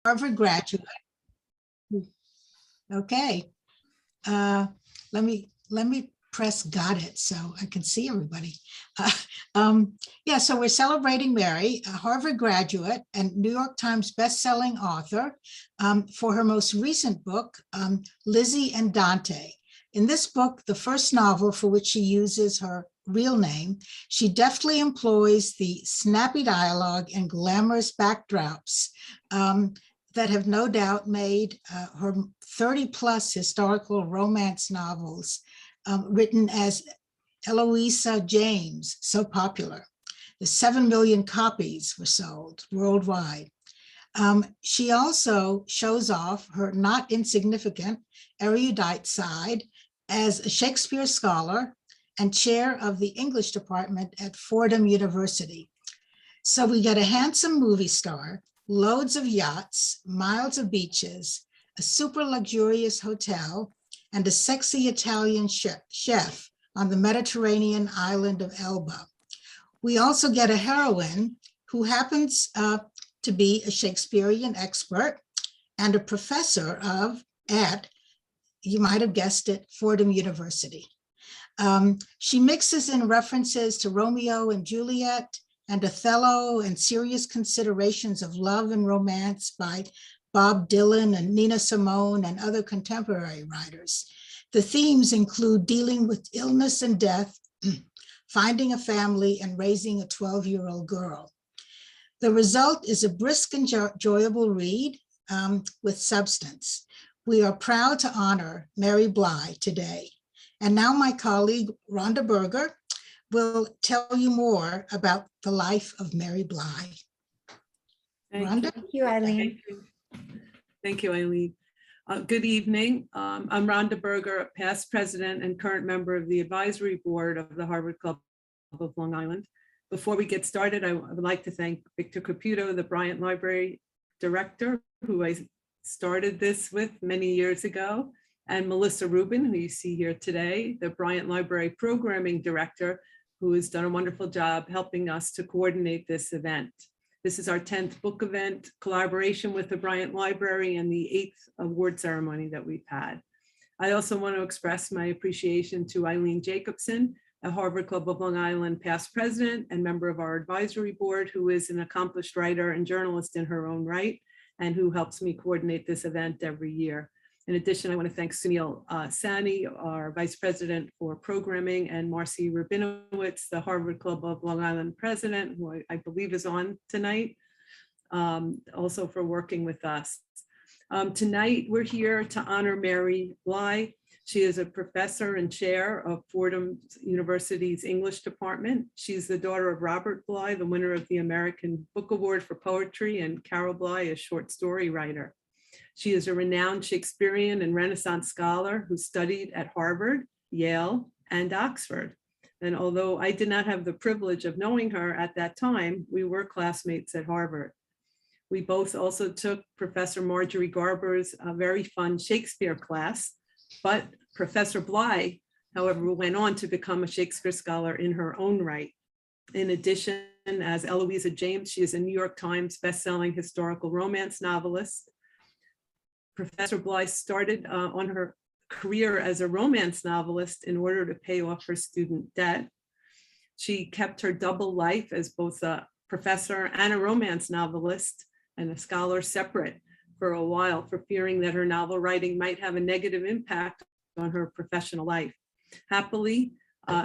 Harvard graduate. Okay. Let me press got it so I can see everybody. Yeah, so we're celebrating Mary, a Harvard graduate and New York Times bestselling author, for her most recent book, Lizzie and Dante. In this book, the first novel for which she uses her real name, she deftly employs the snappy dialogue and glamorous backdrops that have no doubt made her 30-plus historical romance novels written as Eloisa James so popular. The 7 million copies were sold worldwide. She also shows off her not insignificant erudite side as a Shakespeare scholar and chair of the English department at Fordham University. So we get a handsome movie star, loads of yachts, miles of beaches, a super luxurious hotel, and a sexy Italian chef on the Mediterranean island of Elba. We also get a heroine who happens to be a Shakespearean expert and a professor at, you might have guessed it, Fordham University. She mixes in references to Romeo and Juliet and Othello and serious considerations of love and romance by Bob Dylan and Nina Simone and other contemporary writers. The themes include dealing with illness and death, finding a family, and raising a 12-year-old girl. The result is a brisk and enjoyable read with substance. We are proud to honor Mary Bly today. And now my colleague, Rhonda Berger, will tell you more about the life of Mary Bly. Rhonda? Thank you, Eileen. Thank you, Eileen. Good evening. I'm Rhonda Berger, past president and current member of the advisory board of the Harvard Club of Long Island. Before we get started, I would like to thank Victor Caputo, the Bryant Library director, who I started this with many years ago, and Melissa Rubin, who you see here today, the Bryant Library programming director, who has done a wonderful job helping us to coordinate this event. This is our 10th book event, collaboration with the Bryant Library, and the 8th award ceremony that we've had. I also want to express my appreciation to Eileen Jacobson, a Harvard Club of Long Island past president and member of our advisory board, who is an accomplished writer and journalist in her own right, and who helps me coordinate this event every year. In addition, I want to thank Sunil Sani, our vice president for programming, and Marcy Rabinowitz, the Harvard Club of Long Island president, who I believe is on tonight, also for working with us. Tonight, we're here to honor Mary Bly. She is a professor and chair of Fordham University's English department. She's the daughter of Robert Bly, the winner of the American Book Award for Poetry, and Carol Bly, a short story writer. She is a renowned Shakespearean and Renaissance scholar who studied at Harvard, Yale, and Oxford. And although I did not have the privilege of knowing her at that time, we were classmates at Harvard. We both also took Professor Marjorie Garber's very fun Shakespeare class, but Professor Bly, however, went on to become a Shakespeare scholar in her own right. In addition, as Eloisa James, she is a New York Times bestselling historical romance novelist. Professor Bly started on her career as a romance novelist in order to pay off her student debt. She kept her double life as both a professor and a romance novelist and a scholar separate for a while, for fearing that her novel writing might have a negative impact on her professional life. Happily,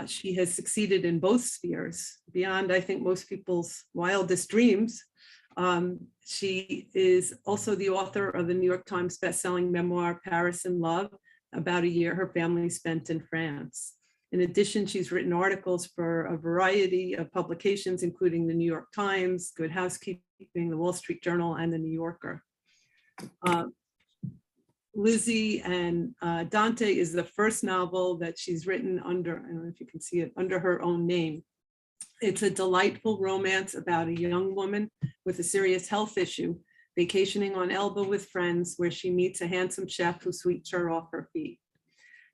she has succeeded in both spheres, beyond, I think, most people's wildest dreams. She is also the author of the New York Times bestselling memoir, Paris in Love, about a year her family spent in France. In addition, she's written articles for a variety of publications, including the New York Times, Good Housekeeping, the Wall Street Journal, and the New Yorker. Lizzie and Dante is the first novel that she's written under, I don't know if you can see it, under her own name. It's a delightful romance about a young woman with a serious health issue, vacationing on Elba with friends, where she meets a handsome chef who sweeps her off her feet.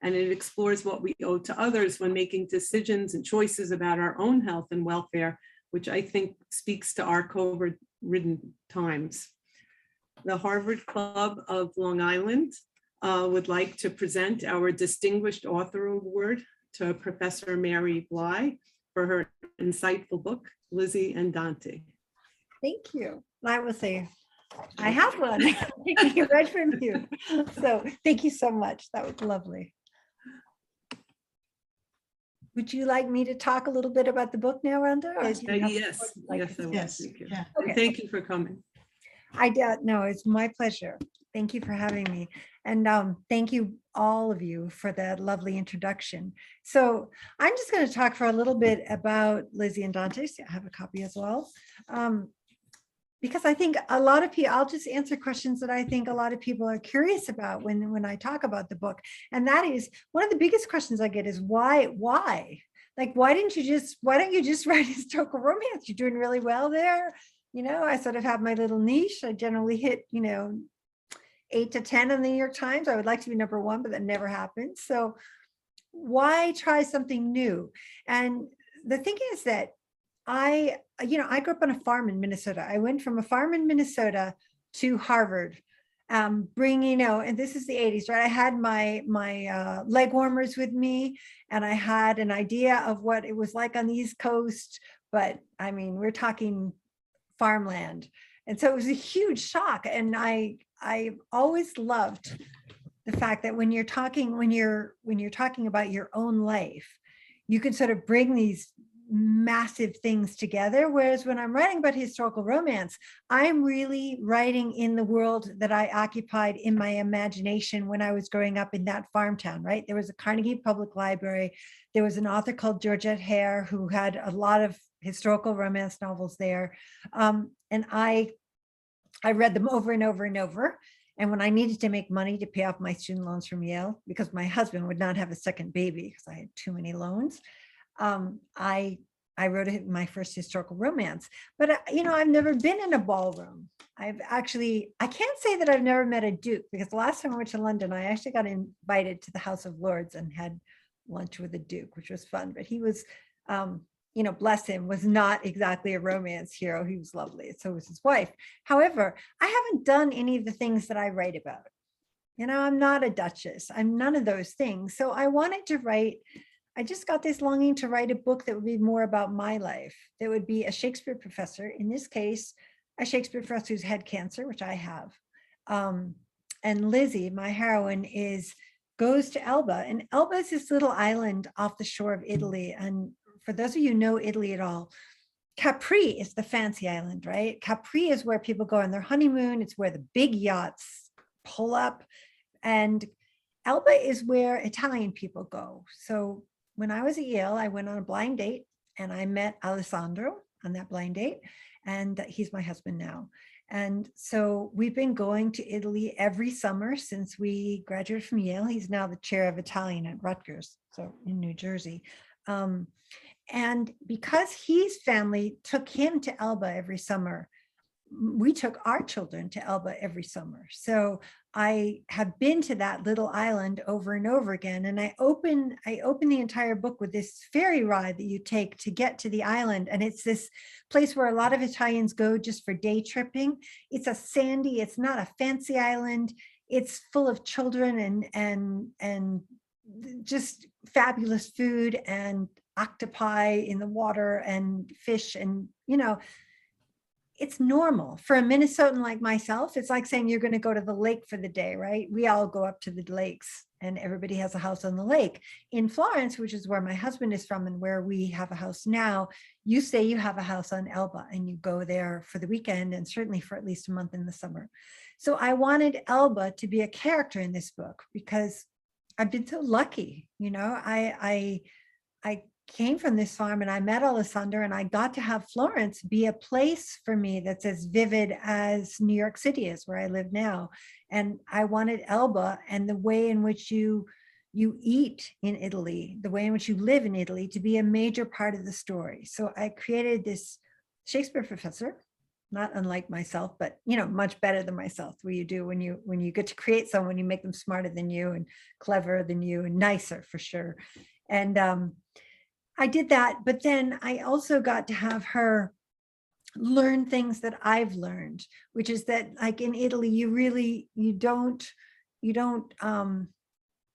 And it explores what we owe to others when making decisions and choices about our own health and welfare, which I think speaks to our COVID-ridden times. the Harvard Club of Long Island would like to present our Distinguished Author Award to Professor Mary Bly for her insightful book, Lizzie and Dante. Thank you. I will say, I have one. You read from you. So thank you so much. That was lovely. Would you like me to talk a little bit about the book now, Rhonda? Or do you have- Yes, like yes, I to- will. Yes, Thank you. yeah. And Okay. thank you for coming. No, it's my pleasure. Thank you for having me. And thank you, all of you, for that lovely introduction. So I'm just going to talk for a little bit about Lizzie and Dante. So I have a copy as well. Because I think a lot of people, I'll just answer questions that I think a lot of people are curious about when I talk about the book. And that is one of the biggest questions I get is why? Like, why don't you just write historical romance? You're doing really well there. You know, I sort of have my little niche. I generally hit, 8 to 10 in the New York Times. I would like to be #1, but that never happens. So why try something new? And the thing is that I grew up on a farm in Minnesota. I went from a farm in Minnesota to Harvard, bringing, and this is the 80s, right? I had my leg warmers with me, and I had an idea of what it was like on the East Coast. But I mean, we're talking farmland. And so it was a huge shock. And I always loved the fact that when you're talking about your own life, you can sort of bring these massive things together. Whereas when I'm writing about historical romance, I'm really writing in the world that I occupied in my imagination when I was growing up in that farm town, right? There was a Carnegie Public Library. There was an author called Georgette Hare who had a lot of historical romance novels there. And I read them over and over and over. And when I needed to make money to pay off my student loans from Yale, because my husband would not have a second baby because I had too many loans, I wrote my first historical romance. But I've never been in a ballroom. I can't say that I've never met a duke, because the last time I went to London, I actually got invited to the House of Lords and had lunch with a duke, which was fun. But he was, bless him, was not exactly a romance hero. He was lovely. So was his wife. However, I haven't done any of the things that I write about. I'm not a duchess. I'm none of those things. So I just got this longing to write a book that would be more about my life. That would be a Shakespeare professor, in this case, a Shakespeare professor who's had cancer, which I have. And Lizzie, my heroine, goes to Elba. And Elba is this little island off the shore of Italy. And for those of you who know Italy at all, Capri is the fancy island, right? Capri is where people go on their honeymoon. It's where the big yachts pull up. And Elba is where Italian people go. So when I was at Yale, I went on a blind date and I met Alessandro on that blind date. And he's my husband now. And so we've been going to Italy every summer since we graduated from Yale. He's now the chair of Italian at Rutgers, so in New Jersey. And because his family took him to Elba every summer, we took our children to Elba every summer. So I have been to that little island over and over again. And I open the entire book with this ferry ride that you take to get to the island. And it's this place where a lot of Italians go just for day tripping. It's it's not a fancy island. It's full of children and just fabulous food and octopi in the water and fish. And, it's normal for a Minnesotan like myself. It's like saying you're going to go to the lake for the day, right? We all go up to the lakes and everybody has a house on the lake. In Florence, which is where my husband is from and where we have a house now, you say you have a house on Elba and you go there for the weekend and certainly for at least a month in the summer. So I wanted Elba to be a character in this book because I've been so lucky. I came from this farm and I met Alessandro and I got to have Florence be a place for me that's as vivid as New York City is, where I live now. And I wanted Elba and the way in which you eat in Italy, the way in which you live in Italy, to be a major part of the story. So I created this Shakespeare professor, not unlike myself, but much better than myself. What you do when you get to create someone, you make them smarter than you and cleverer than you and nicer for sure. And I did that, but then I also got to have her learn things that I've learned, which is that like in Italy, you don't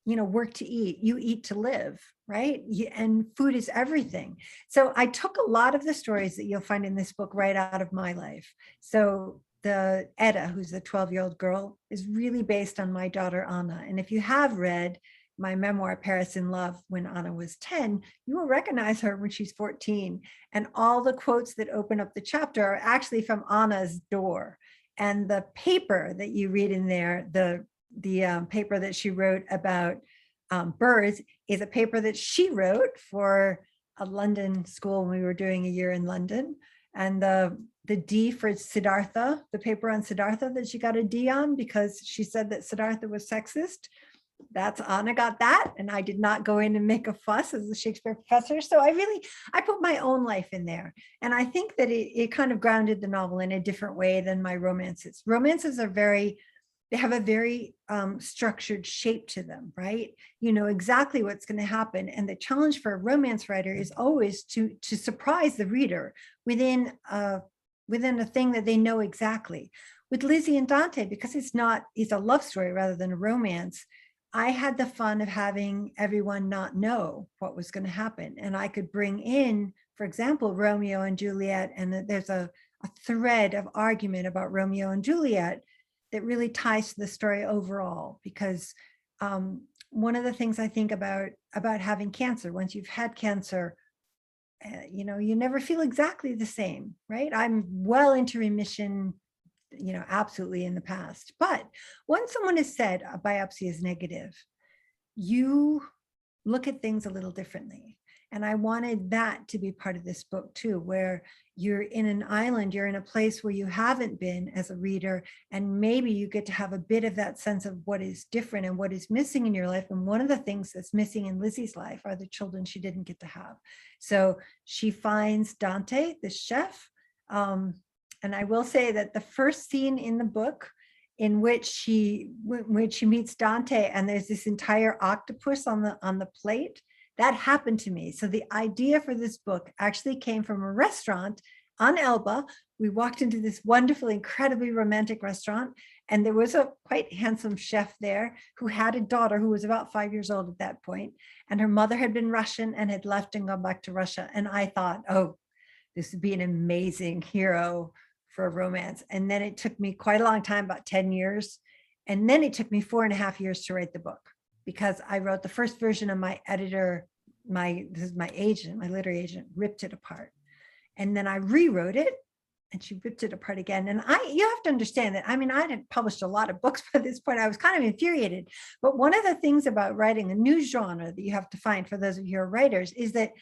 work to eat, you eat to live, right? And food is everything. So I took a lot of the stories that you'll find in this book right out of my life. So the Etta, who's the 12-year-old girl, is really based on my daughter, Anna. And if you have read my memoir, Paris in Love, when Anna was 10, you will recognize her when she's 14. And all the quotes that open up the chapter are actually from Anna's door. And the paper that you read in there, the paper that she wrote about birds, is a paper that she wrote for a London school when we were doing a year in London. And the D for Siddhartha, the paper on Siddhartha that she got a D on because she said that Siddhartha was sexist. That's Anna got that. And I did not go in and make a fuss as a Shakespeare professor. So I put my own life in there. And I think that it kind of grounded the novel in a different way than my romances. Romances are they have a very structured shape to them, right? You know exactly what's going to happen. And the challenge for a romance writer is always to surprise the reader within a thing that they know exactly. With Lizzie and Dante, because it's a love story rather than a romance, I had the fun of having everyone not know what was going to happen. And I could bring in, for example, Romeo and Juliet, and there's a thread of argument about Romeo and Juliet that really ties to the story overall. Because one of the things I think about having cancer, once you've had cancer, you never feel exactly the same, right? I'm well into remission, absolutely in the past. But once someone has said a biopsy is negative, you look at things a little differently. And I wanted that to be part of this book too, where you're in an island, you're in a place where you haven't been as a reader, and maybe you get to have a bit of that sense of what is different and what is missing in your life. And one of the things that's missing in Lizzie's life are the children she didn't get to have. So she finds Dante, the chef. And I will say that the first scene in the book in which she meets Dante and there's this entire octopus on the plate, that happened to me. So the idea for this book actually came from a restaurant on Elba. We walked into this wonderful, incredibly romantic restaurant, and there was a quite handsome chef there who had a daughter who was about 5 years old at that point, and her mother had been Russian and had left and gone back to Russia. And I thought, oh, this would be an amazing hero for a romance. And then it took me quite a long time, about 10 years. And then it took me 4.5 years to write the book, because I wrote the first version of my editor, this is my agent, my literary agent, ripped it apart. And then I rewrote it and she ripped it apart again. And you have to understand that, I had published a lot of books by this point. I was kind of infuriated. But one of the things about writing a new genre that you have to find for those of you who are writers is that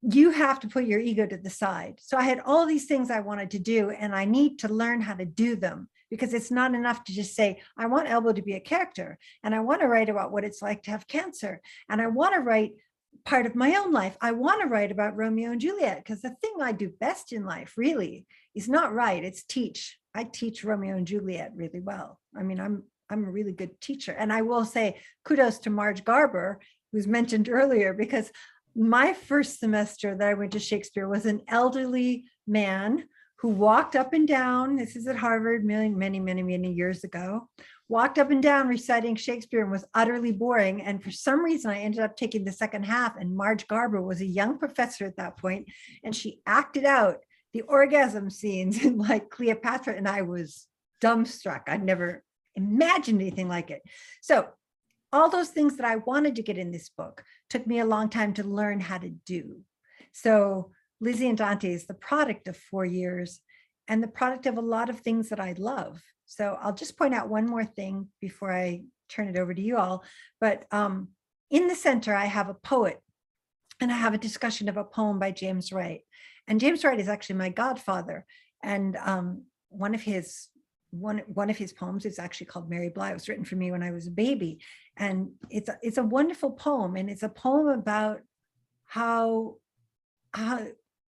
you have to put your ego to the side. So I had all these things I wanted to do, and I need to learn how to do them, because it's not enough to just say, I want Elbow to be a character, and I want to write about what it's like to have cancer, and I want to write part of my own life. I want to write about Romeo and Juliet, because the thing I do best in life really is not write, it's teach. I teach Romeo and Juliet really well. I'm a really good teacher. And I will say kudos to Marge Garber, who's mentioned earlier, because my first semester that I went to Shakespeare was an elderly man who walked up and down, this is at Harvard many years ago, walked up and down reciting Shakespeare and was utterly boring. And for some reason, I ended up taking the second half, and Marge Garber was a young professor at that point, and she acted out the orgasm scenes in like Cleopatra, and I was dumbstruck. I'd never imagined anything like it. So all those things that I wanted to get in this book took me a long time to learn how to do. So Lizzie and Dante is the product of 4 years and the product of a lot of things that I love. So I'll just point out one more thing before I turn it over to you all. But in the center, I have a poet, and I have a discussion of a poem by James Wright. And James Wright is actually my godfather. And one of his poems is actually called Mary Bly. It was written for me when I was a baby. And it's a wonderful poem. And it's a poem about how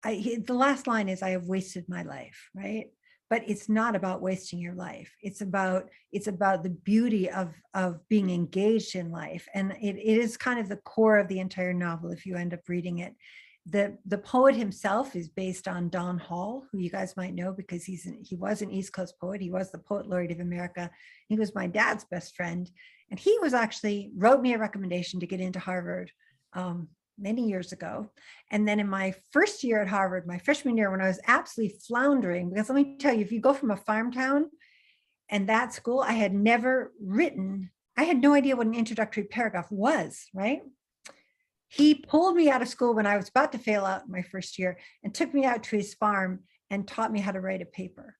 the last line is, I have wasted my life, right? But it's not about wasting your life. It's about the beauty of being engaged in life. And it is kind of the core of the entire novel if you end up reading it. the poet himself is based on Don Hall, who you guys might know because he was an East Coast poet. He was the Poet Laureate of America. He was my dad's best friend. And he was actually wrote me a recommendation to get into Harvard many years ago. And then in my first year at Harvard, my freshman year, when I was absolutely floundering, because let me tell you, if you go from a farm town and that school, I had never written, I had no idea what an introductory paragraph was, right? He pulled me out of school when I was about to fail out in my first year and took me out to his farm and taught me how to write a paper.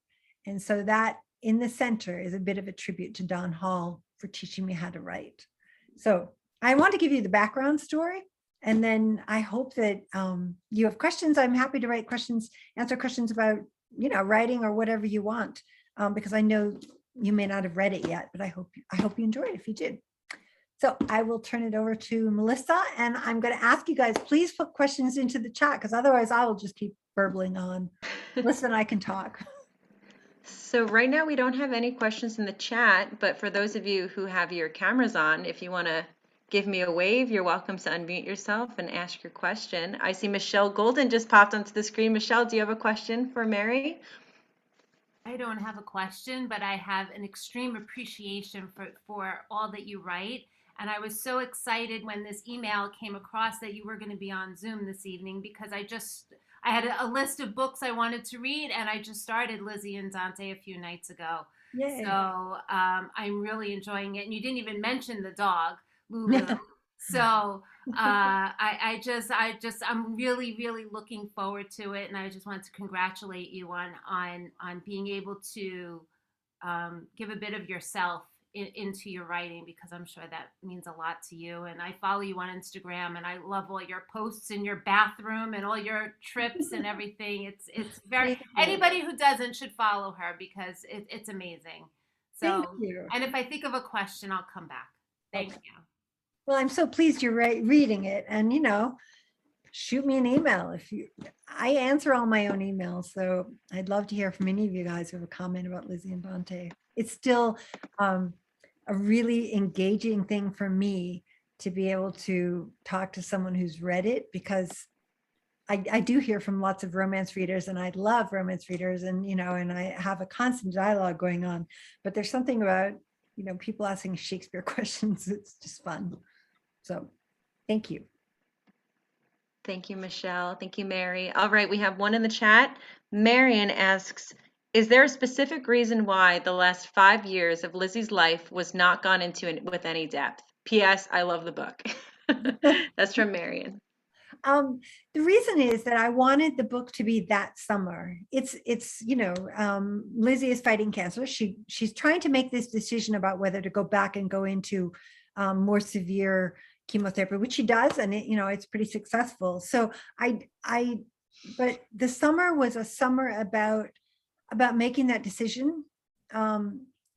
And so that in the center is a bit of a tribute to Don Hall for teaching me how to write. So I want to give you the background story. And then I hope that you have questions. I'm happy to write questions, answer questions about, writing or whatever you want, because I know you may not have read it yet, but I hope you enjoyed it if you did. So I will turn it over to Melissa, and I'm going to ask you guys, please put questions into the chat, because otherwise I will just keep burbling on. Melissa and I can talk. So right now we don't have any questions in the chat, but for those of you who have your cameras on, if you want to give me a wave, you're welcome to unmute yourself and ask your question. I see Michelle Golden just popped onto the screen. Michelle, do you have a question for Mary? I don't have a question, but I have an extreme appreciation for all that you write. And I was so excited when this email came across that you were going to be on Zoom this evening, because I had a list of books I wanted to read, and I just started Lizzie and Dante a few nights ago. Yay. So I'm really enjoying it. And you didn't even mention the dog, Lulu. So I'm really, really looking forward to it. And I just want to congratulate you on being able to give a bit of yourself into your writing, because I'm sure that means a lot to you. And I follow you on Instagram, and I love all your posts in your bathroom and all your trips and everything. It's very, anybody who doesn't should follow her, because it's amazing. So, Thank you. and if I think of a question, I'll come back. Thank you. Well, I'm so pleased you're reading it, and shoot me an email I answer all my own emails, so I'd love to hear from any of you guys who have a comment about Lizzie and Dante. It's still a really engaging thing for me to be able to talk to someone who's read it, because I do hear from lots of romance readers, and I love romance readers, and and I have a constant dialogue going on, but there's something about people asking Shakespeare questions. It's just fun. So thank you. Thank you, Michelle. Thank you, Mary. All right, we have one in the chat. Marion asks, is there a specific reason why the last 5 years of Lizzie's life was not gone into with any depth? P.S. I love the book. That's from Marion. The reason is that I wanted the book to be that summer. It's Lizzie is fighting cancer. She's trying to make this decision about whether to go back and go into more severe chemotherapy, which she does, and it's pretty successful. So but the summer was a summer about making that decision.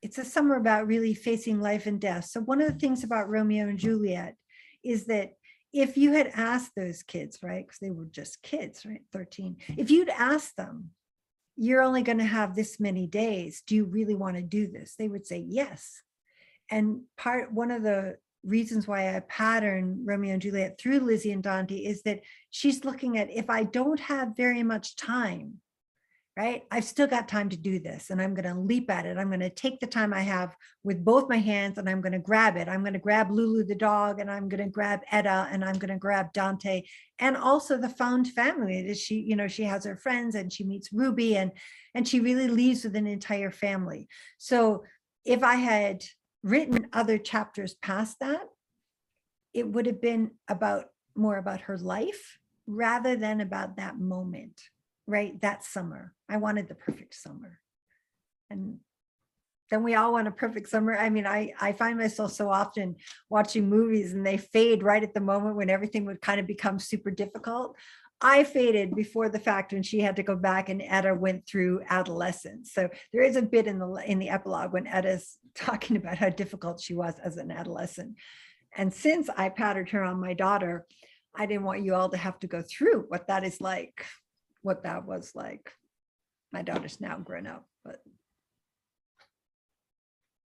It's a summer about really facing life and death. So one of the things about Romeo and Juliet is that if you had asked those kids, right, because they were just kids, right, 13, if you'd asked them, you're only going to have this many days, do you really want to do this? They would say yes. And one of the reasons why I pattern Romeo and Juliet through Lizzie and Dante is that she's looking at, if I don't have very much time, right, I've still got time to do this, and I'm going to leap at it. I'm going to take the time I have with both my hands, and I'm going to grab it. I'm going to grab Lulu the dog, and I'm going to grab Etta, and I'm going to grab Dante, and also the found family that she has her friends, and she meets Ruby, and she really leaves with an entire family. So if I had written other chapters past that, it would have been more about her life rather than about that moment, right? That summer. I wanted the perfect summer. And then we all want a perfect summer. I mean, I find myself so often watching movies and they fade right at the moment when everything would kind of become super difficult. I faded before the fact when she had to go back and Etta went through adolescence. So there is a bit in the epilogue when Etta's talking about how difficult she was as an adolescent. And since I patterned her on my daughter, I didn't want you all to have to go through what that is like, what that was like. My daughter's now grown up, but.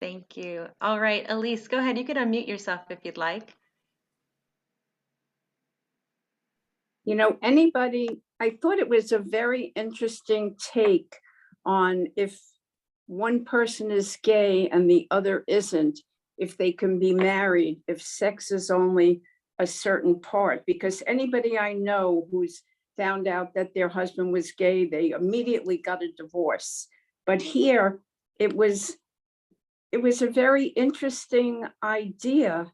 Thank you. All right, Elise, go ahead. You can unmute yourself if you'd like. I thought it was a very interesting take on if one person is gay and the other isn't, if they can be married, if sex is only a certain part, because anybody I know who's found out that their husband was gay, they immediately got a divorce. But here it was a very interesting idea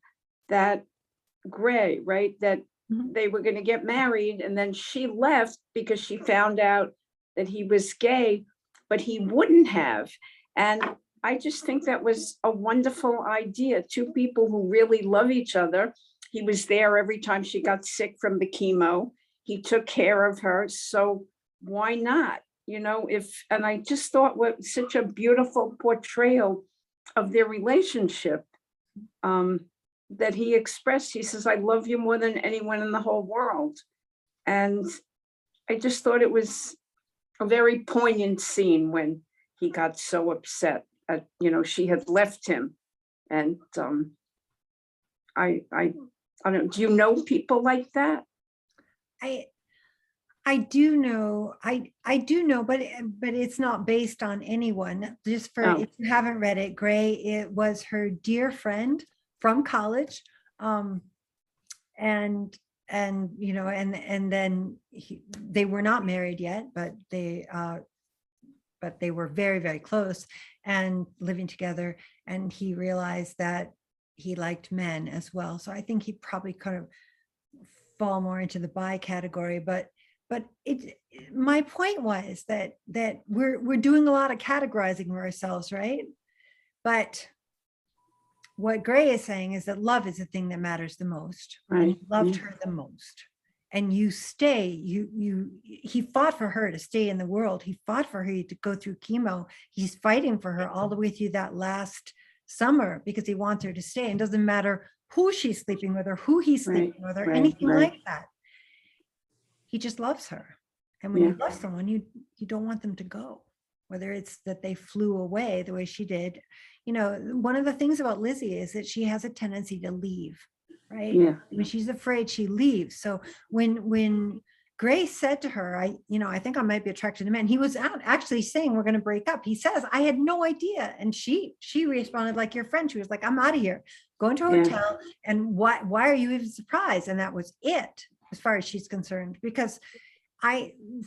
that Gray, right, that they were going to get married, and then she left because she found out that he was gay, but he wouldn't have. And I just think that was a wonderful idea. Two people who really love each other. He was there every time she got sick from the chemo. He took care of her. So why not? And I just thought what such a beautiful portrayal of their relationship that he expressed. He says, I love you more than anyone in the whole world. And I just thought it was a very poignant scene when he got so upset at, she had left him. And I don't, do you know people like that? I do know, I do know, but it's not based on anyone. Just for, if you haven't read it, Gray, it was her dear friend from college. And then they were not married yet, but they were very, very close and living together. And he realized that he liked men as well. So I think he probably kind of fall more into the bi category, but my point was that we're doing a lot of categorizing of ourselves, right? But what Gray is saying is that love is the thing that matters the most. Right. And he loved her the most. And you stay, he fought for her to stay in the world. He fought for her to go through chemo. He's fighting for her all the way through that last summer because he wants her to stay. And it doesn't matter who she's sleeping with or who he's sleeping with or anything like that. He just loves her. And when you love someone, you don't want them to go, whether it's that they flew away the way she did. One of the things about Lizzie is that she has a tendency to leave, right? Yeah. When she's afraid, she leaves. So when Grace said to her, I think I might be attracted to men, he was out actually saying we're going to break up. He says, I had no idea. And she responded like your friend. She was like, I'm out of here. Go into a hotel. And why are you even surprised? And that was it, as far as she's concerned, because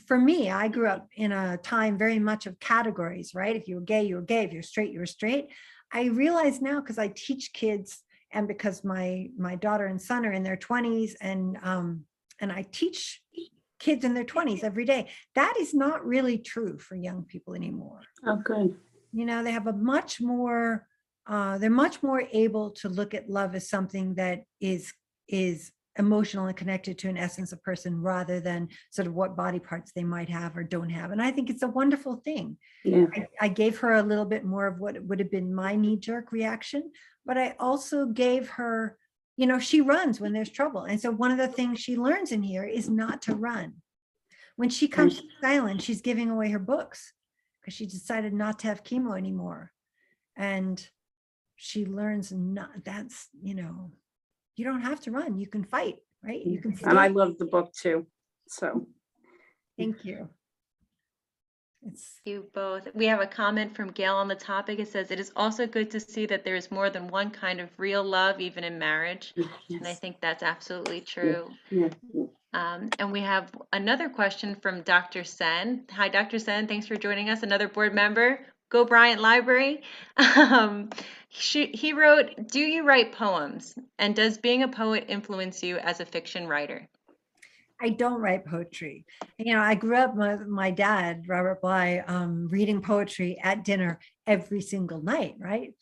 for me, I grew up in a time very much of categories, right? If you were gay, you were gay. If you're straight, you were straight. I realize now, because I teach kids and because my daughter and son are in their 20s and I teach kids in their 20s every day, that is not really true for young people anymore. Oh, good. They have a much more, they're much more able to look at love as something that is emotional and connected to an essence of person rather than sort of what body parts they might have or don't have. And I think it's a wonderful thing. Yeah. I gave her a little bit more of what would have been my knee-jerk reaction, but I also gave her, she runs when there's trouble. And so one of the things she learns in here is not to run. When she comes to the island, she's giving away her books because she decided not to have chemo anymore. And she learns you don't have to run. You can fight, right? You can. And I love the book too. So. Thank you. Thank you both. We have a comment from Gail on the topic. It says, it is also good to see that there is more than one kind of real love, even in marriage. Yes. And I think that's absolutely true. Yeah. And we have another question from Dr. Sen. Hi, Dr. Sen. Thanks for joining us. Another board member. Go Bryant Library. He wrote, do you write poems? And does being a poet influence you as a fiction writer? I don't write poetry. I grew up with my dad, Robert Bly, reading poetry at dinner every single night, right?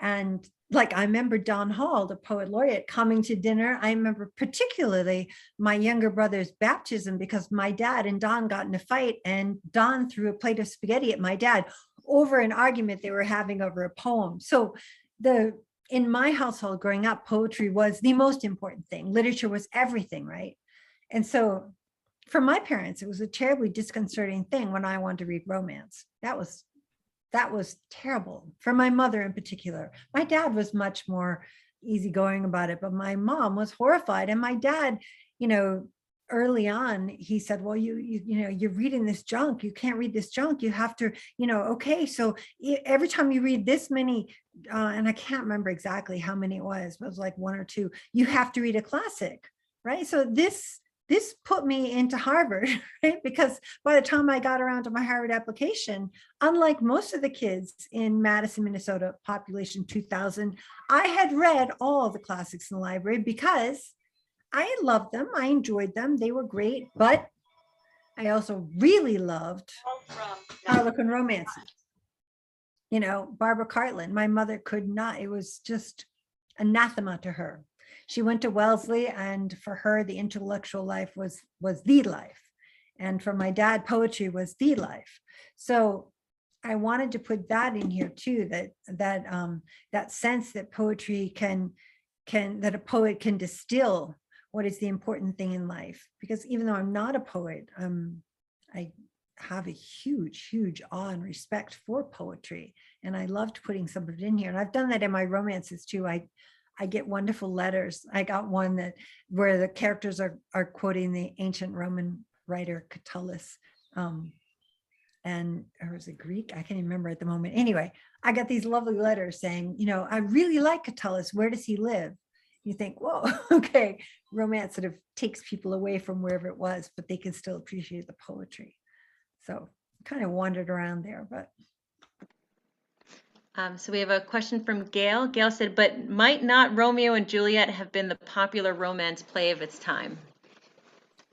And I remember Don Hall, the poet laureate, coming to dinner. I remember particularly my younger brother's baptism because my dad and Don got in a fight and Don threw a plate of spaghetti at my dad over an argument they were having over a poem. So in my household growing up, poetry was the most important thing. Literature was everything, right? And so for my parents, it was a terribly disconcerting thing when I wanted to read romance. That was terrible for my mother in particular. My dad was much more easygoing about it, but my mom was horrified. And my dad, early on, he said, well, you're reading this junk. You can't read this junk. You have to, okay. So every time you read this many, and I can't remember exactly how many it was like one or two, you have to read a classic, right? So this put me into Harvard, right? Because by the time I got around to my Harvard application, unlike most of the kids in Madison, Minnesota, population 2000, I had read all the classics in the library because I loved them. I enjoyed them. They were great, but I also really loved Harlequin romances. Barbara Cartland, my mother could not, it was just anathema to her. She went to Wellesley, and for her, the intellectual life was the life. And for my dad, poetry was the life. So I wanted to put that in here too, that sense that poetry that a poet can distill what is the important thing in life. Because even though I'm not a poet, I have a huge awe and respect for poetry. And I loved putting some of it in here. And I've done that in my romances too. I get wonderful letters. I got one where the characters are quoting the ancient Roman writer Catullus. And or was it Greek? I can't even remember at the moment. Anyway, I got these lovely letters saying, I really like Catullus. Where does he live? You think, whoa, okay, romance sort of takes people away from wherever it was, but they can still appreciate the poetry. So kind of wandered around there, but. So we have a question from Gail. Gail said, but might not Romeo and Juliet have been the popular romance play of its time?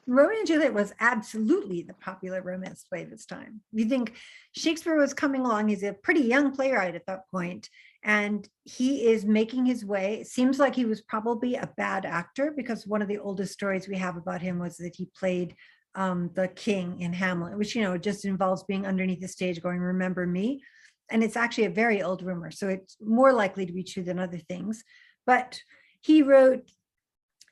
Romeo and Juliet was absolutely the popular romance play of its time. You think Shakespeare was coming along, he's a pretty young playwright at that point, and he is making his way. It seems like he was probably a bad actor, because one of the oldest stories we have about him was that he played the king in Hamlet, which, just involves being underneath the stage going, remember me? And it's actually a very old rumor, so it's more likely to be true than other things. But he wrote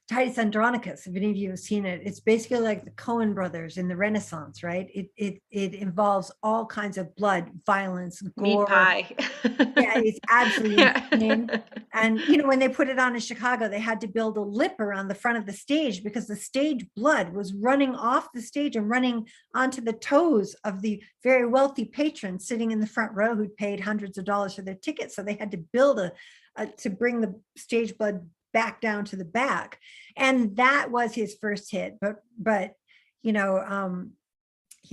Titus Andronicus, if any of you have seen it. It's basically like the Coen brothers in the Renaissance, right? It involves all kinds of blood, violence, gore. Meat pie. Yeah, it's absolutely insane. And when they put it on in Chicago, they had to build a lip around the front of the stage because the stage blood was running off the stage and running onto the toes of the very wealthy patrons sitting in the front row who'd paid hundreds of dollars for their tickets. So they had to build to bring the stage blood back down to the back. And that was his first hit. But he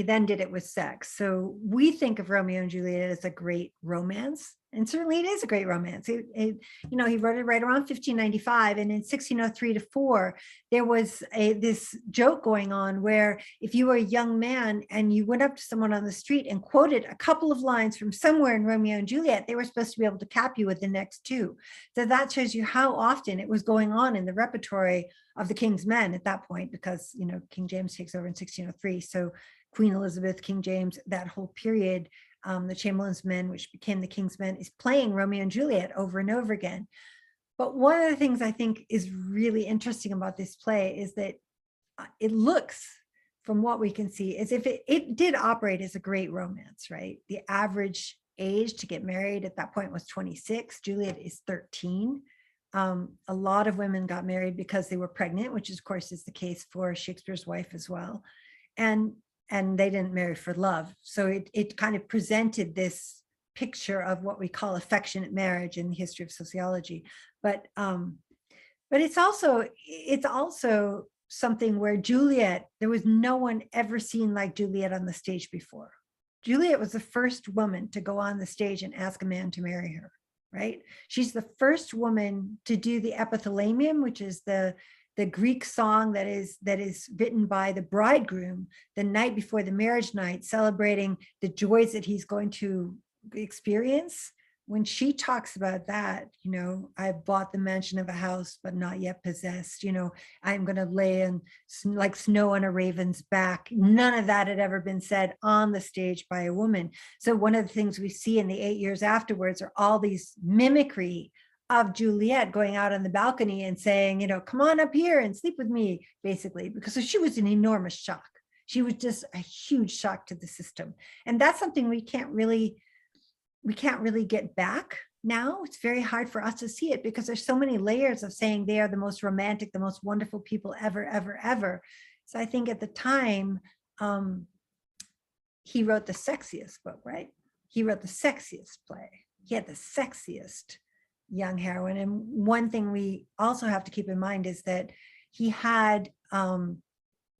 then did it with sex. So we think of Romeo and Juliet as a great romance. And certainly it is a great romance. He wrote it right around 1595. And in 1603 to 4, there was this joke going on where if you were a young man and you went up to someone on the street and quoted a couple of lines from somewhere in Romeo and Juliet, they were supposed to be able to cap you with the next two. So that shows you how often it was going on in the repertory of the King's Men at that point, because, King James takes over in 1603. So Queen Elizabeth, King James, that whole period, the Chamberlain's Men, which became the King's Men, is playing Romeo and Juliet over and over again. But one of the things I think is really interesting about this play is that it looks, from what we can see, as if it did operate as a great romance, right? The average age to get married at that point was 26. Juliet is 13. A lot of women got married because they were pregnant, which of course is the case for Shakespeare's wife as well. And they didn't marry for love. So it kind of presented this picture of what we call affectionate marriage in the history of sociology. But it's also something where Juliet, there was no one ever seen like Juliet on the stage before. Juliet was the first woman to go on the stage and ask a man to marry her, right? She's the first woman to do the epithalamium, which is the Greek song that is written by the bridegroom the night before the marriage night, celebrating the joys that he's going to experience. When she talks about that, I bought the mansion of a house, but not yet possessed, I'm going to lay in like snow on a raven's back. None of that had ever been said on the stage by a woman. So one of the things we see in the 8 years afterwards are all these mimicry of Juliet going out on the balcony and saying, come on up here and sleep with me, basically, because she was an enormous shock. She was just a huge shock to the system. And that's something we can't really get back now. It's very hard for us to see it because there's so many layers of saying they are the most romantic, the most wonderful people ever, ever, ever. So I think at the time, he wrote the sexiest book, right? He wrote the sexiest play. He had the sexiest young heroine. And one thing we also have to keep in mind is that he had,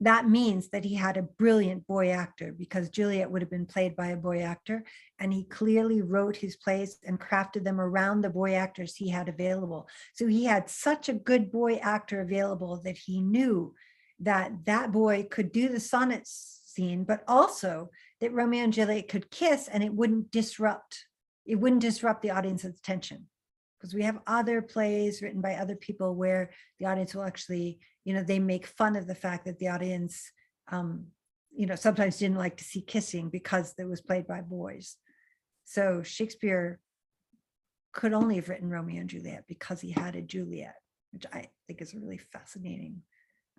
that means that he had a brilliant boy actor, because Juliet would have been played by a boy actor. And he clearly wrote his plays and crafted them around the boy actors he had available. So he had such a good boy actor available that he knew that that boy could do the sonnet scene, but also that Romeo and Juliet could kiss and it wouldn't disrupt the audience's attention. Because we have other plays written by other people where the audience will actually, they make fun of the fact that the audience, sometimes didn't like to see kissing because it was played by boys. So Shakespeare could only have written Romeo and Juliet because he had a Juliet, which I think is a really fascinating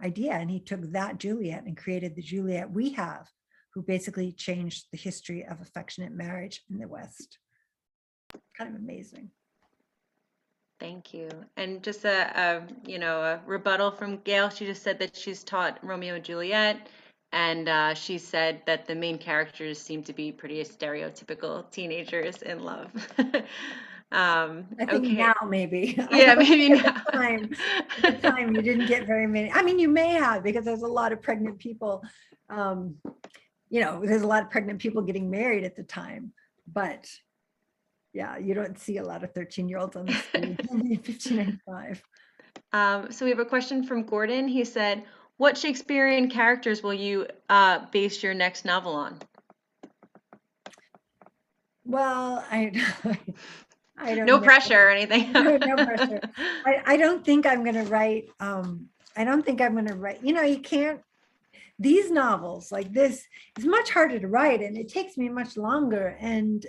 idea. And he took that Juliet and created the Juliet we have, who basically changed the history of affectionate marriage in the West. Kind of amazing. Thank you. And just a rebuttal from Gail. She just said that she's taught Romeo and Juliet, and she said that the main characters seem to be pretty stereotypical teenagers in love. I think Okay. now maybe. Yeah, maybe at now. the time you didn't get very many. I mean, you may have, because there's a lot of pregnant people. There's a lot of pregnant people getting married at the time, but yeah, you don't see a lot of 13-year-olds on the stage in 1595. So we have a question from Gordon. He said, what Shakespearean characters will you base your next novel on? Well, I don't No know. pressure or anything. No pressure. I don't think I'm going to write, you can't, these novels like this is much harder to write, and it takes me much longer, and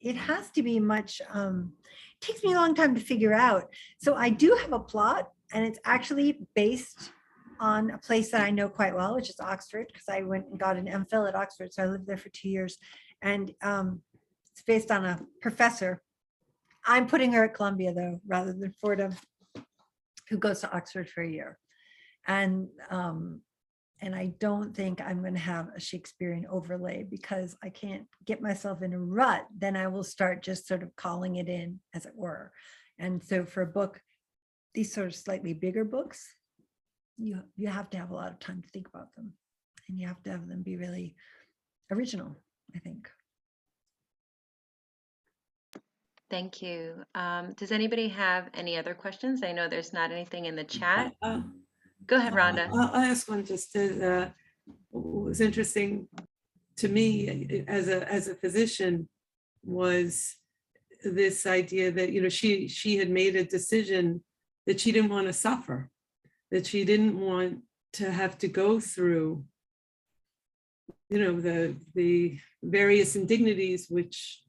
it has to be much, it takes me a long time to figure out. So I do have a plot, and it's actually based on a place that I know quite well, which is Oxford, because I went and got an MPhil at Oxford. So I lived there for 2 years, and it's based on a professor. I'm putting her at Columbia though, rather than Fordham, who goes to Oxford for a year. And I don't think I'm going to have a Shakespearean overlay, because I can't get myself in a rut. Then I will start just sort of calling it in, as it were. And so for a book, these sort of slightly bigger books, you have to have a lot of time to think about them, and you have to have them be really original, I think. Thank you. Does anybody have any other questions? I know there's not anything in the chat. Go ahead, Rhonda. I'll ask one. Just what was interesting to me as a physician was this idea that she had made a decision that she didn't want to suffer, that she didn't want to have to go through the various indignities which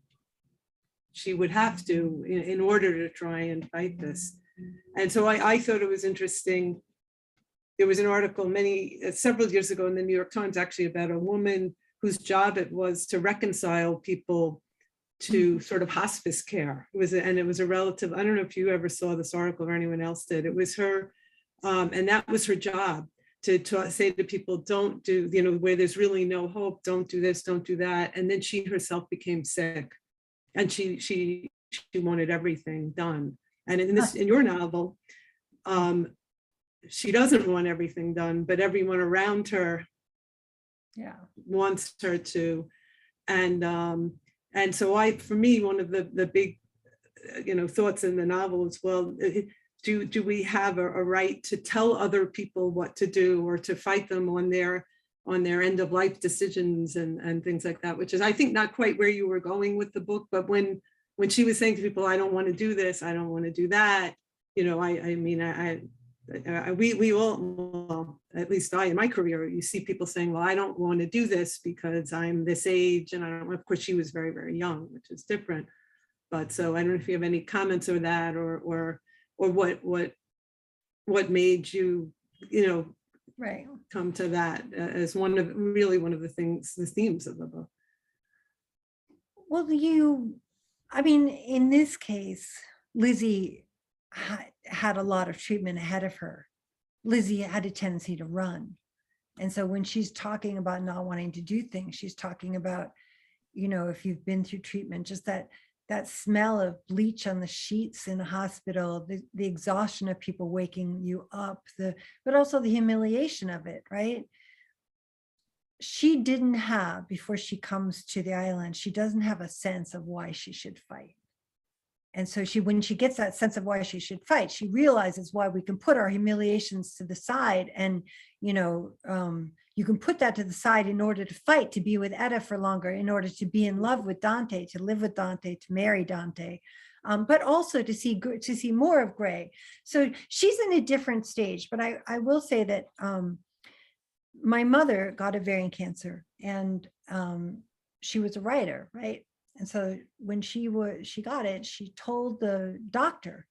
she would have to in order to try and fight this. And so I thought it was interesting. There was an article several years ago in the New York Times actually about a woman whose job it was to reconcile people to sort of hospice care. It was a relative. I don't know if you ever saw this article or anyone else did. It was her, and that was her job, to say to people, don't do, where there's really no hope, don't do this, don't do that. And then she herself became sick, and she wanted everything done. And in your novel, she doesn't want everything done, but everyone around her wants her to. And so for me, one of the big, thoughts in the novel is, well, do we have a right to tell other people what to do, or to fight them on their end of life decisions and things like that, which is, I think, not quite where you were going with the book. But when she was saying to people, I don't want to do this, I don't want to do that, we all, well, at least I, in my career, you see people saying, well, I don't want to do this because I'm this age. And I don't, of course, she was very, very young, which is different. But so I don't know if you have any comments on that, or what made you, right, come to that as one of the themes of the book. Well, in this case, Lizzie had a lot of treatment ahead of her. Lizzie had a tendency to run. And so when she's talking about not wanting to do things, she's talking about, if you've been through treatment, just that smell of bleach on the sheets in a hospital, the exhaustion of people waking you up, but also the humiliation of it, right? She didn't have, before she comes to the island, she doesn't have a sense of why she should fight. And so when she gets that sense of why she should fight, she realizes why we can put our humiliations to the side. And, you can put that to the side in order to fight, to be with Etta for longer, in order to be in love with Dante, to live with Dante, to marry Dante, but also to see more of Gray. So she's in a different stage, but I will say that my mother got ovarian cancer, and she was a writer, right? And so when she got it, she told the doctor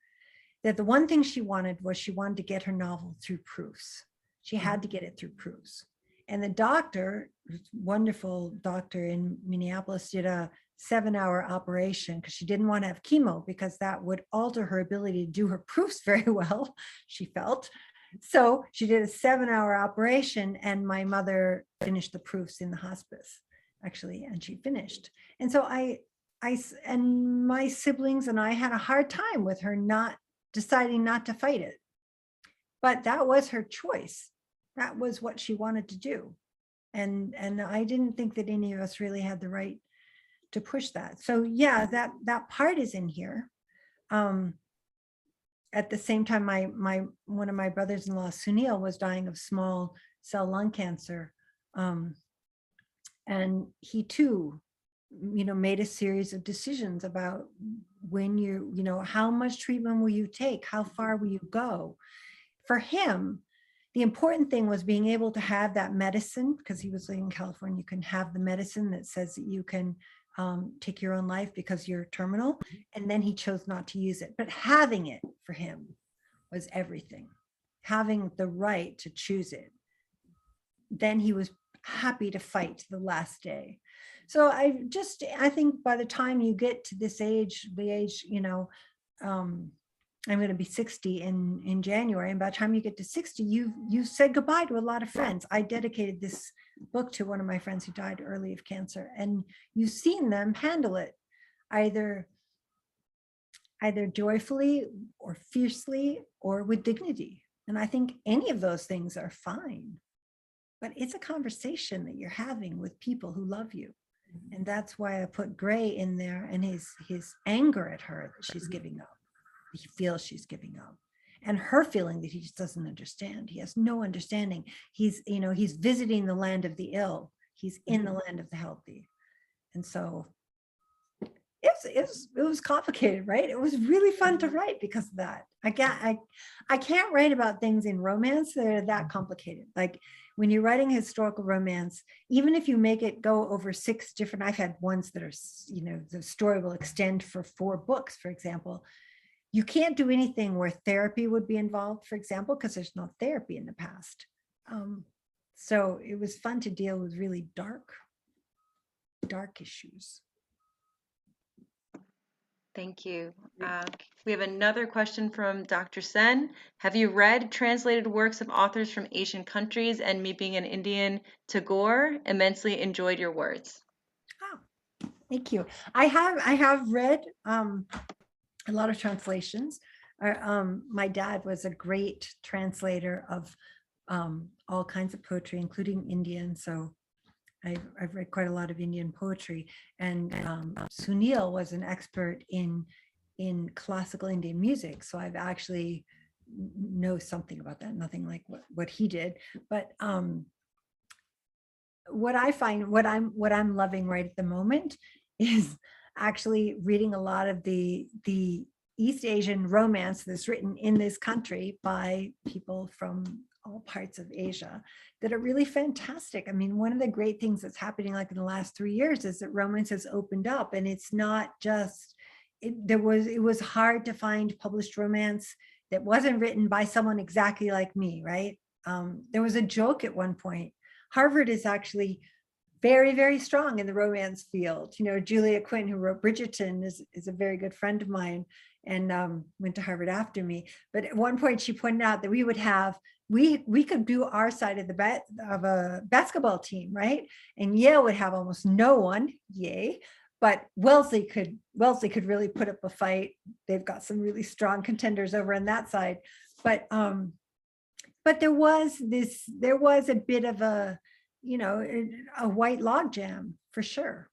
that the one thing she wanted to get her novel through proofs. She had to get it through proofs. And the doctor, wonderful doctor in Minneapolis, did a 7-hour operation because she didn't want to have chemo, because that would alter her ability to do her proofs very well, she felt. So she did a 7-hour operation, and my mother finished the proofs in the hospice, actually, and she finished. And so I and my siblings and I had a hard time with her not deciding not to fight it. But that was her choice. That was what she wanted to do. And I didn't think that any of us really had the right to push that. So yeah, that part is in here. At the same time, one of my brothers-in-law, Sunil, was dying of small cell lung cancer. And he too, made a series of decisions about when how much treatment will you take? How far will you go? For him, the important thing was being able to have that medicine, because he was living in California. You can have the medicine that says that you can take your own life because you're terminal. And then he chose not to use it. But having it for him was everything. Having the right to choose it. Then he was happy to fight to the last day. So I think by the time you get to this age, I'm going to be 60 in January. And by the time you get to 60, you've said goodbye to a lot of friends. I dedicated this book to one of my friends who died early of cancer, and you've seen them handle it either joyfully or fiercely or with dignity. And I think any of those things are fine, but it's a conversation that you're having with people who love you. And that's why I put Gray in there, and his anger at her that she's giving up. He feels she's giving up, and her feeling that he just doesn't understand. He has no understanding. He's visiting the land of the ill. He's in the land of the healthy. And so it was complicated, right? It was really fun to write because of that. I can't write about things in romance that are that complicated. Like when you're writing a historical romance, even if you make it go over 6 different, I've had ones that are, the story will extend for 4 books, for example. You can't do anything where therapy would be involved, for example, because there's no therapy in the past. So it was fun to deal with really dark issues. Thank you. We have another question from Dr. Sen. Have you read translated works of authors from Asian countries? And me being an Indian, Tagore, immensely enjoyed your words. Oh, thank you. I have read a lot of translations. My dad was a great translator of all kinds of poetry, including Indian. So I've read quite a lot of Indian poetry. And Sunil was an expert in classical Indian music. So I've actually know something about that, nothing like what he did. But what I find, what I'm loving right at the moment is actually reading a lot of the East Asian romance that's written in this country by people from all parts of Asia that are really fantastic. I mean, one of the great things that's happening like in the last 3 years is that romance has opened up, and it's not just, it was hard to find published romance that wasn't written by someone exactly like me, right? There was a joke at one point. Harvard is actually very, very strong in the romance field. Julia Quinn, who wrote Bridgerton, is a very good friend of mine. and went to Harvard after me. But at one point she pointed out that we would have, we could do our side of the of a basketball team, right? And Yale would have almost no one, yay. But Wellesley could really put up a fight. They've got some really strong contenders over on that side. But there was a bit of a, a white logjam for sure.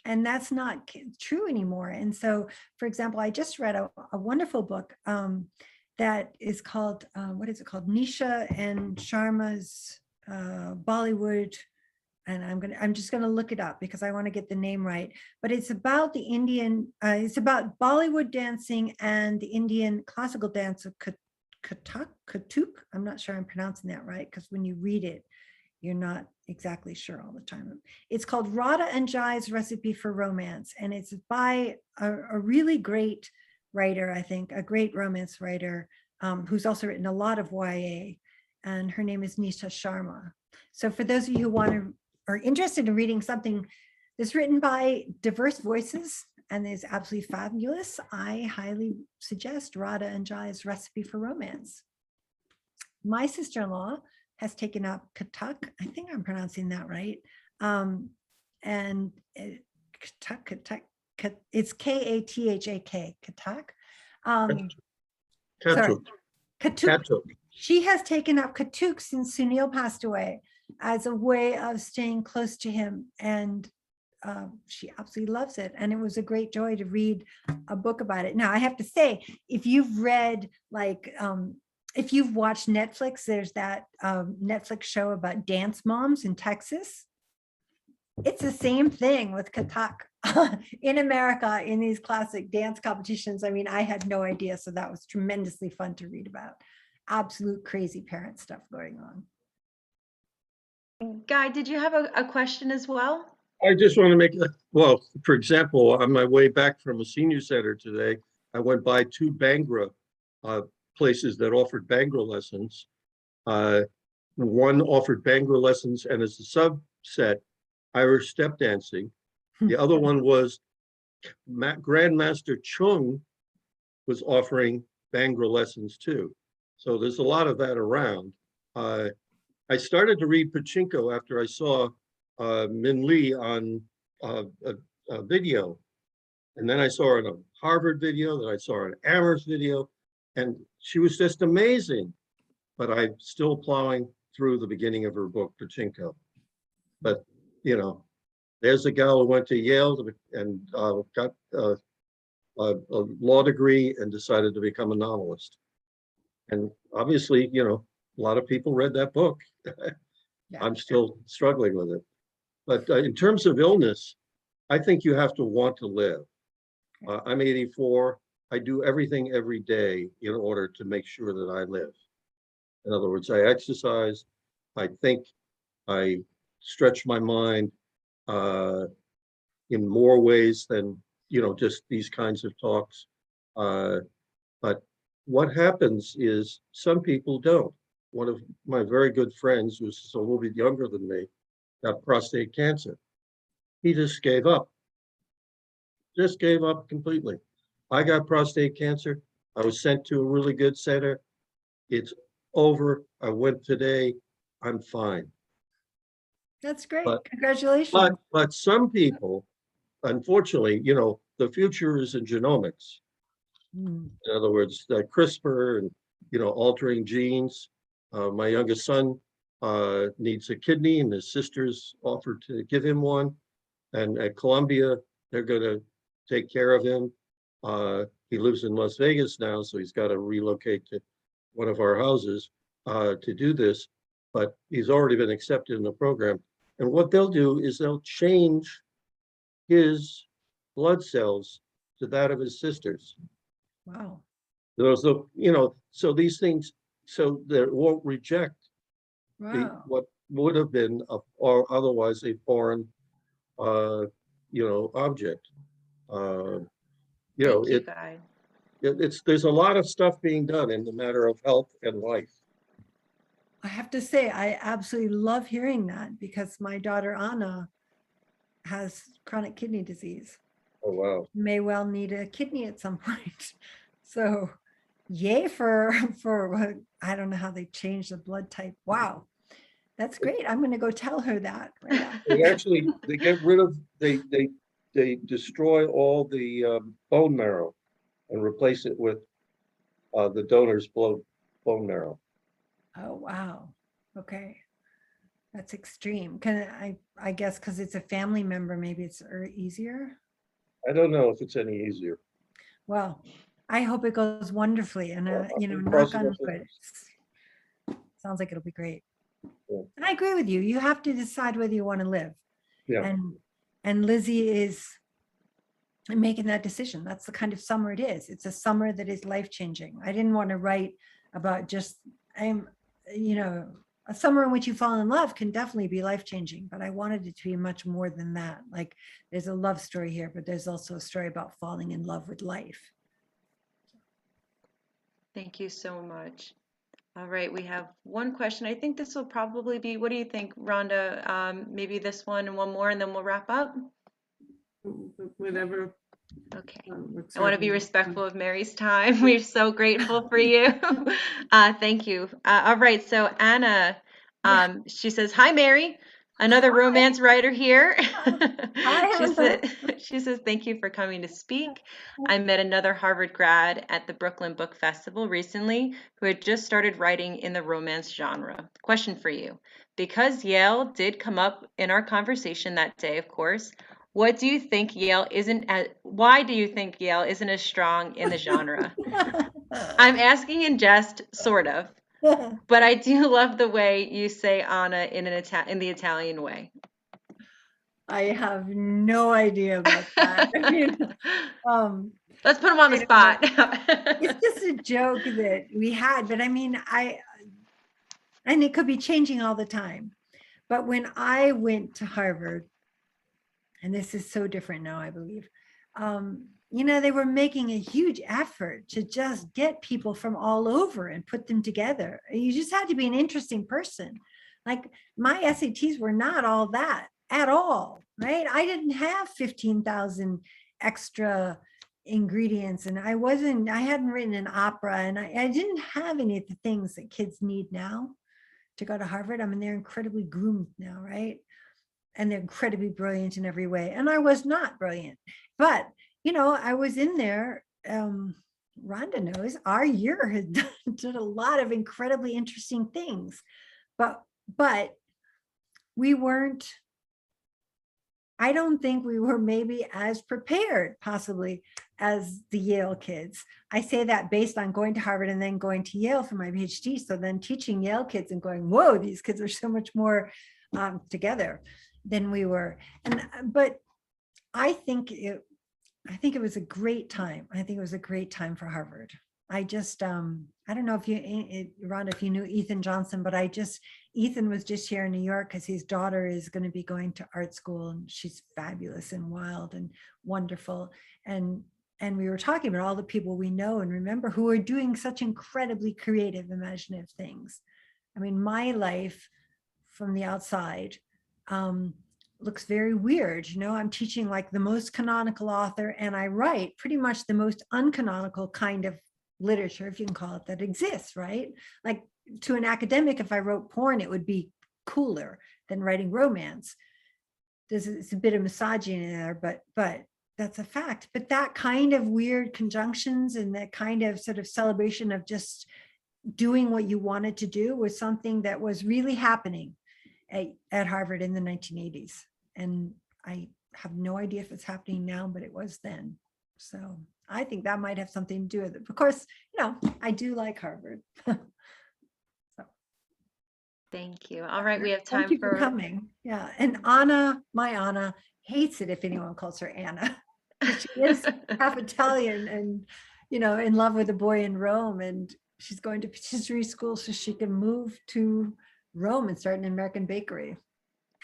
And that's not true anymore. And so, for example, I just read a wonderful book that is called, what is it called? Nisha and Sharma's Bollywood. And I'm just gonna look it up because I want to get the name right. But it's about the Indian, it's about Bollywood dancing and the Indian classical dance of Kathak. I'm not sure I'm pronouncing that right, because when you read it, you're not exactly sure all the time. It's called Radha and Jai's Recipe for Romance, and it's by a really great writer, I think, a great romance writer who's also written a lot of YA, and her name is Nisha Sharma. So for those of you who are interested in reading something that's written by diverse voices and is absolutely fabulous, I highly suggest Radha and Jai's Recipe for Romance. My sister-in-law has taken up Kathak. I think I'm pronouncing that right. And Kathak, it's Kathak, Kathak. Sorry, Kathuk. She has taken up Kathuk since Sunil passed away as a way of staying close to him. And she absolutely loves it. And it was a great joy to read a book about it. Now, I have to say, if you've read if you've watched Netflix, there's that Netflix show about dance moms in Texas. It's the same thing with Kathak in America in these classic dance competitions. I mean, I had no idea. So that was tremendously fun to read about. Absolute crazy parent stuff going on. Guy, did you have a question as well? I just want to make, well, for example, on my way back from a senior center today, I went by 2 Bhangra places that offered Bhangra lessons. One offered Bhangra lessons and as a subset, Irish step dancing. The other one was Grandmaster Chung was offering Bhangra lessons too. So there's a lot of that around. I started to read Pachinko after I saw Min Lee on a video. And then I saw her in a Harvard video, then I saw her in Amherst video, and she was just amazing. But I'm still plowing through the beginning of her book, Pachinko. But, there's a gal who went to Yale and got a law degree and decided to become a novelist. And obviously, a lot of people read that book. Yeah. I'm still struggling with it. But in terms of illness, I think you have to want to live. I'm 84. I do everything every day in order to make sure that I live. In other words, I exercise, I think, I stretch my mind in more ways than, just these kinds of talks. But what happens is some people don't. One of my very good friends, who's a little bit younger than me, got prostate cancer. He just gave up. Just gave up completely. I got prostate cancer. I was sent to a really good center. It's over. I went today. I'm fine. That's great. Congratulations. But some people, unfortunately, the future is in genomics. In other words, CRISPR and, altering genes. My youngest son needs a kidney and his sisters offered to give him one. And at Columbia, they're going to take care of him. He lives in Las Vegas now, so he's got to relocate to one of our houses to do this, but he's already been accepted in the program. And what they'll do is they'll change his blood cells to that of his sisters. Wow. Those, so these things, so they won't reject what would have been or otherwise a foreign, object. There's a lot of stuff being done in the matter of health and life. I have to say, I absolutely love hearing that because my daughter Anna has chronic kidney disease. Oh, wow. May well need a kidney at some point. So yay for I don't know how they changed the blood type. Wow. That's great. I'm going to go tell her that right now. They get rid of, they destroy all the bone marrow and replace it with the donor's bone marrow. Oh, wow. Okay. That's extreme. I guess because it's a family member, maybe it's easier. I don't know if it's any easier. Well, I hope it goes wonderfully and, knock Crossing on our wood. Sounds like it'll be great. Yeah. And I agree with you. You have to decide whether you want to live. Yeah. And Lizzie is making that decision. That's the kind of summer it is. It's a summer that is life-changing. I didn't want to write about just, a summer in which you fall in love can definitely be life-changing, but I wanted it to be much more than that. Like there's a love story here, but there's also a story about falling in love with life. Thank you so much. All right, we have one question. I think this will probably be, what do you think, Rhonda? Maybe this one and one more, and then we'll wrap up. Whatever. Okay. works I want to for be everyone. respectful of Mary's time. We're so grateful for you. Thank you. All right, so Anna, she says, "Hi, Mary, another romance writer here." She says, "Thank you for coming to speak. I met another Harvard grad at the Brooklyn Book Festival recently who had just started writing in the romance genre. Question for you. Because Yale did come up in our conversation that day, of course, why do you think Yale isn't as strong in the genre? I'm asking in jest, sort of, but I do love the way you say Anna in the Italian way." I have no idea about that. I mean, let's put him on the spot. It's just a joke that we had, but I mean, and it could be changing all the time. But when I went to Harvard, and this is so different now, I believe, they were making a huge effort to just get people from all over and put them together. You just had to be an interesting person. Like my SATs were not all that at all, right? I didn't have 15,000 extra ingredients and I hadn't written an opera and I didn't have any of the things that kids need now to go to Harvard. I mean, they're incredibly groomed now, right? And they're incredibly brilliant in every way. And I was not brilliant, but I was in there. Rhonda knows our year had done a lot of incredibly interesting things, but we weren't, I don't think we were maybe as prepared possibly as the Yale kids. I say that based on going to Harvard and then going to Yale for my PhD. So then teaching Yale kids and going, whoa, these kids are so much more together than we were. But I think it was a great time. I think it was a great time for Harvard. I just, I don't know if Rhonda, if you knew Ethan Johnson, but Ethan was just here in New York because his daughter is going to be going to art school and she's fabulous and wild and wonderful. And we were talking about all the people we know and remember who are doing such incredibly creative, imaginative things. I mean, my life from the outside looks very weird. I'm teaching like the most canonical author and I write pretty much the most uncanonical kind of literature, if you can call it, that exists, right? Like to an academic, if I wrote porn, it would be cooler than writing romance. It's a bit of misogyny there, but that's a fact. But that kind of weird conjunctions and that kind of sort of celebration of just doing what you wanted to do was something that was really happening at Harvard in the 1980s. And I have no idea if it's happening now, but it was then. So I think that might have something to do with it. Of course, I do like Harvard. Thank you. All right, we have time Thank you for coming. Yeah, and Anna, my Anna, hates it if anyone calls her Anna. She is half Italian and, in love with a boy in Rome, and she's going to patisserie school so she can move to Rome and start an American bakery.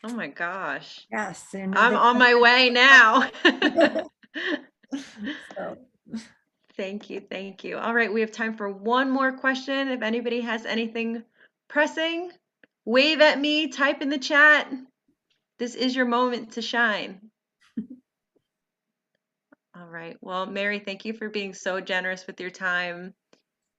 Oh my gosh. Yes. I'm on my way now. So. Thank you. All right, we have time for one more question. If anybody has anything pressing, wave at me, type in the chat. This is your moment to shine. All right. Well, Mary, thank you for being so generous with your time.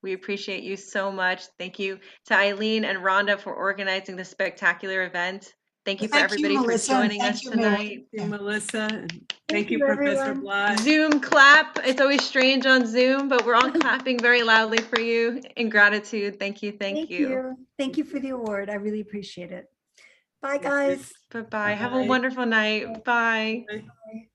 We appreciate you so much. Thank you to Eileen and Rhonda for organizing this spectacular event. Thank you for Thank you, everybody for Melissa, and joining thank us you, Mary. tonight. Thank you, Melissa. And Thank thank you, you, Professor everyone. Bly. Zoom clap. It's always strange on Zoom, but we're all clapping very loudly for you in gratitude. Thank you. Thank you. Thank you for the award. I really appreciate it. Bye, Thank you. guys. Bye-bye. Have a Bye. wonderful night. Bye. Bye. Bye.